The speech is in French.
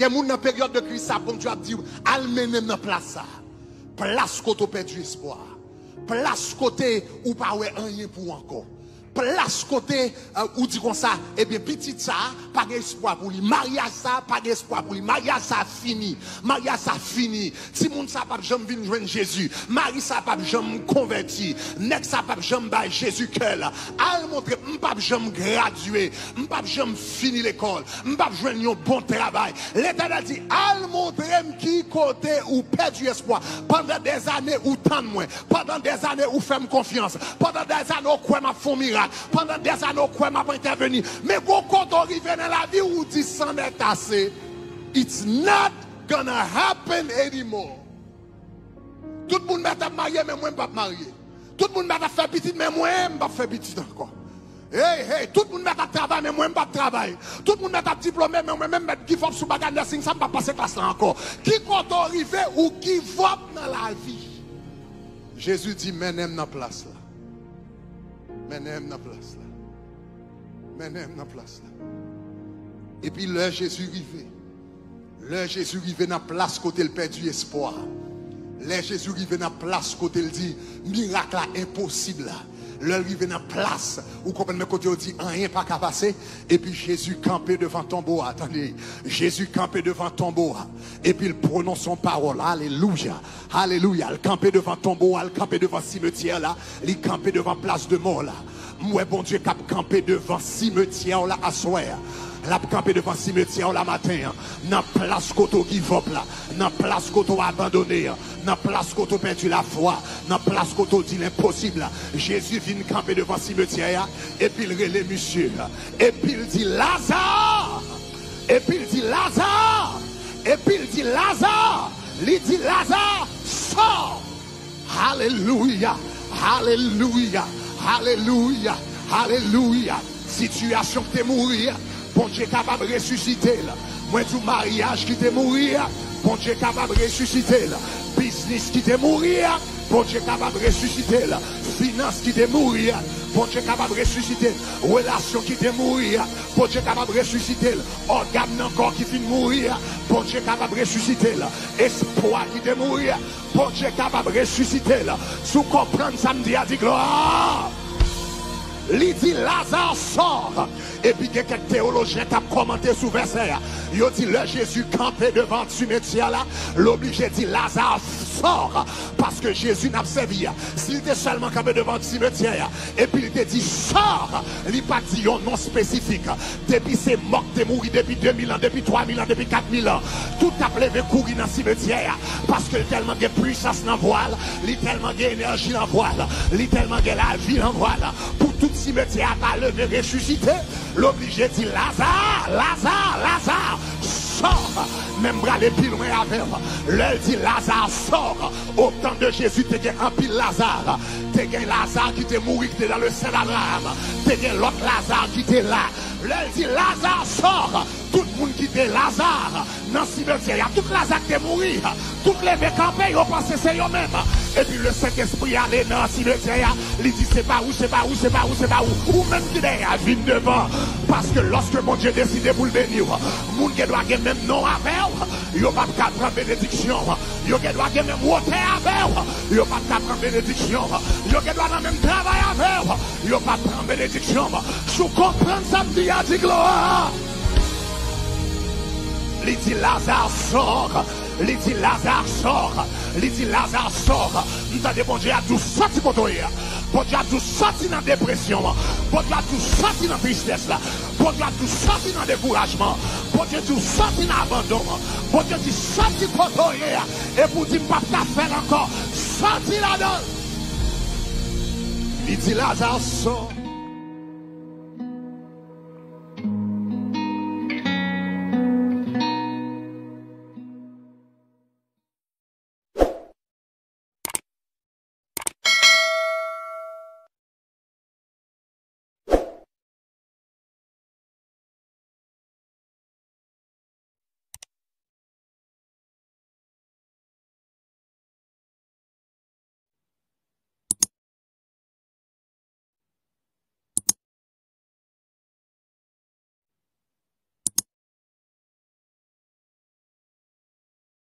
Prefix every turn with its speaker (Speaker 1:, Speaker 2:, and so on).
Speaker 1: Que moun dans période de crise ça bon Dieu a dit al menem dans place ça. Place côté perdu espoir. Place côté ou pas ouais rien pour encore. Place côté ou dit comme ça et bien petit ça pas d'espoir pour lui mariage ça pas d'espoir pour lui mariage ça fini si moun ça pas jamais venir joindre Jésus mari ça pas jamais converti nèg ça pas jamais bail Jésus cœur al montrer m'pas jamais graduer m'pas jamais fini l'école m'pas joindre un bon travail l'Éternel dit al montrer qui côté ou perdu espoir pendant des années ou tant moins pendant des années ou fait confiance pendant des années ou quoi m'a font miracle pendant des années quoi m'a pas intervenu mais quand on arrive dans la vie où dit s'en est assez it's not gonna happen anymore. Tout le monde m'a marié mais moi pas marié. Tout le monde m'a fait petit mais moi pas fait petit encore. Hey, tout le monde m'a travaillé mais moi pas travailler. Tout le monde m'a diplômé mais moi même mettre give up sous bagage nursing ça pas passer classe là encore. Qui quand arrivé ou give up dans la vie. Jésus dit menem dans place là. Menem dans place là. Menem dans place là. Et puis là Jésus arrivé. Là Jésus arrivé dans place côté le perdu espoir. Là Jésus arrivé dans place côté le dit miracle là impossible là. Là arrivé dans place où comprenez côté on dit rien pas qu'à passer et puis Jésus campé devant tombeau. Attendez, Jésus campé devant tombeau et puis il prononce son parole. Alléluia. Alléluia. Il campé devant tombeau, il campé devant cimetière là, il campé devant place de mort là. Moi bon Dieu cap campé devant cimetière là à soir. La campé devant cimetière la matin, dans place koto give up là, dans place koto abandonné, dans place koto perdu la foi, dans place koto dit l'impossible. Jésus vient camper devant cimetière et puis il relève monsieur et puis il dit Lazare, et puis il dit Lazare, et puis il dit Lazare, il dit Lazare sors. Alléluia, alléluia, alléluia, alléluia. Situation qui t'est mourir. Bon Dieu capable de ressusciter là. Moi tout mariage qui t'est mourir, bon Dieu capable de ressusciter là. Business qui t'est mourir, bon Dieu capable de ressusciter là. Finance qui t'est mourir, bon Dieu capable de ressusciter. Relation qui t'est mourir, bon Dieu capable de ressusciter là. Organe encore qui finit mourir, bon Dieu capable de ressusciter là. Espoir qui t'est mourir, bon Dieu capable de ressusciter là. Sous comprendre samedi a dit gloire. Il dit Lazare sort. Et puis quelques théologiens ont commenté sous verset. Ils ont dit le Jésus campé devant le cimetière là. L'obligé dit Lazare sort. Parce que Jésus n'a pas servi. S'il était seulement campé devant le cimetière. Et puis il te dit sort. Il n'a pas dit un nom spécifique. Depuis c'est mort, t'es mouru depuis 2000 ans, depuis 3000 ans, depuis 4000 ans. Tout a levé courir dans le cimetière. Parce que tellement de puissance dans le voile. Il tellement d'énergie dans le voile. Il tellement de la vie dans le voile. Pour tout cimetière à lever, ressusciter. L'obligé dit Lazare, Lazare, Lazare, sort. Même bras les pieds loin avec. L'elle dit Lazare sort. Au temps de Jésus, tu as un pile Lazare. Tu as Lazare qui t'est mouru, qui était dans le sein d'Abraham. Tu as l'autre Lazare qui était là. L'elle dit Lazare sort. Tout le monde qui était Lazare dans le cimetière. Tout Lazare qui est mouru. Tout les campés, ils pensent que c'est eux-mêmes. Et puis le Saint-Esprit allait dans le cimetière. Il dit c'est pas où, c'est pas où, c'est pas où, c'est pas où. Ou même qui est à vine devant. Parce que lorsque mon Dieu décide pour le bénir, mon Dieu doit avoir même nom avec. Il n'y a pas de prendre bénédiction. Il doit avoir même voter avec. Il n'y a pas de prendre bénédiction. Il doit avoir même travail avec. Il n'y a pas de prendre bénédiction. Je comprends ça, me dit à dit gloire. Il dit Lazare sort. Il dit Lazare sort. Il dit Lazare sort. Nous avons bon Dieu à tout sorti pour toi. Bon Dieu a tout sorti dans la dépression. Bon Dieu a tout sorti dans la tristesse. Bon Dieu a tout sorti dans le découragement. Bon Dieu a tout sorti dans l'abandon. Bon Dieu a tout sorti pour toi. Et pour dire pas faire encore. Sorti là-dedans. Il dit Lazare sort.